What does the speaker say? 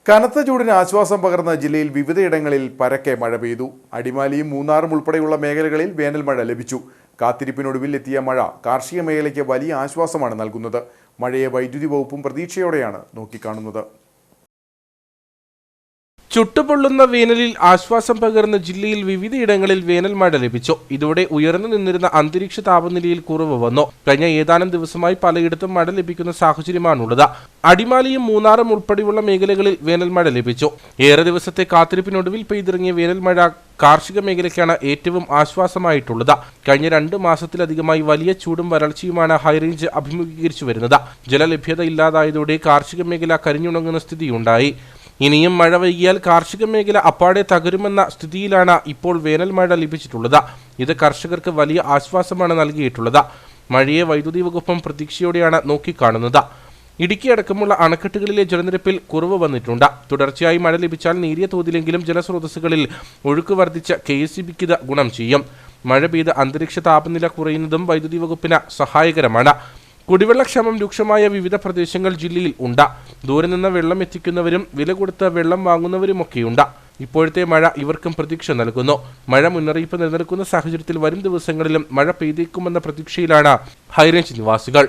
കനത്ത ചൂടിന് ആശ്വാസം പകർന്ന ജില്ലയിൽ വിവിധയിടങ്ങളിൽ പരക്കെ മഴ പെയ്തു. അടിമാലിയും മൂന്നാറും ഉൾപ്പെടെയുള്ള മേഖലകളിൽ വേനൽ മഴ ലഭിച്ചു. കാത്തിരിപ്പിനൊടുവിൽ എത്തിയ മഴ കാർഷിക മേഖലയ്ക്ക് വലിയ ആശ്വാസമാണ് നൽകുന്നത്. മഴയെ വൈദ്യുതി വകുപ്പും പ്രതീക്ഷയോടെയാണ് നോക്കിക്കാണുന്നത്. ചുട്ടുപൊള്ളുന്ന വേനലിൽ ആശ്വാസം പകർന്ന ജില്ലയിൽ വിവിധയിടങ്ങളിൽ വേനൽ മഴ ലഭിച്ചു. ഇതോടെ ഉയർന്നു നിന്നിരുന്ന അന്തരീക്ഷ താപനിലയിൽ കുറവ് വന്നു. കഴിഞ്ഞ ഏതാനും ദിവസമായി പലയിടത്തും മഴ ലഭിക്കുന്ന സാഹചര്യമാണുള്ളത്. അടിമാലിയും മൂന്നാറും ഉൾപ്പെടെയുള്ള മേഖലകളിൽ വേനൽ മഴ ലഭിച്ചു. ഏറെ ദിവസത്തെ കാത്തിരിപ്പിനൊടുവിൽ പെയ്തിറങ്ങിയ വേനൽ മഴ കാർഷിക മേഖലയ്ക്കാണ് ഏറ്റവും ആശ്വാസമായിട്ടുള്ളത്. കഴിഞ്ഞ 2 മാസത്തിലധികമായി വലിയ ചൂടും വരൾച്ചയുമാണ് ഹൈറേഞ്ച് അഭിമുഖീകരിച്ചു വരുന്നത്. ജലലഭ്യത ഇല്ലാതായതോടെ കാർഷിക മേഖല കരിഞ്ഞുണങ്ങുന്ന സ്ഥിതിയുണ്ടായി. ഇനിയും മഴ വൈകിയാൽ കാർഷിക മേഖല അപ്പാടെ തകരുമെന്ന സ്ഥിതിയിലാണ് ഇപ്പോൾ വേനൽ മഴ ലഭിച്ചിട്ടുള്ളത്. ഇത് കർഷകർക്ക് വലിയ ആശ്വാസമാണ് നൽകിയിട്ടുള്ളത്. മഴയെ വൈദ്യുതി വകുപ്പും പ്രതീക്ഷയോടെയാണ് നോക്കിക്കാണുന്നത്. ഇടുക്കി അടക്കമുള്ള അണക്കെട്ടുകളിലെ ജലനിരപ്പിൽ കുറവ് വന്നിട്ടുണ്ട്. തുടർച്ചയായി മഴ ലഭിച്ചാൽ നേരിയ തോതിലെങ്കിലും ജലസ്രോതസ്സുകളിൽ ഒഴുക്ക് വർദ്ധിച്ച KSEBക്ക് ഇത് ഗുണം ചെയ്യും. മഴ പെയ്ത് അന്തരീക്ഷ താപനില കുറയുന്നതും വൈദ്യുതി വകുപ്പിന് സഹായകരമാണ്. കുടിവെള്ളക്ഷാമം രൂക്ഷമായ വിവിധ പ്രദേശങ്ങൾ ജില്ലയിൽ ഉണ്ട്. ദൂരെ നിന്ന് വെള്ളം എത്തിക്കുന്നവരും വില കൊടുത്ത് വെള്ളം വാങ്ങുന്നവരുമൊക്കെയുണ്ട്. ഇപ്പോഴത്തെ മഴ ഇവർക്കും പ്രതീക്ഷ നൽകുന്നു. മഴ മുന്നറിയിപ്പ് നിലനിൽക്കുന്ന സാഹചര്യത്തിൽ വരും ദിവസങ്ങളിലും മഴ പെയ്തേക്കുമെന്ന പ്രതീക്ഷയിലാണ് ഹൈറേഞ്ച് നിവാസികൾ.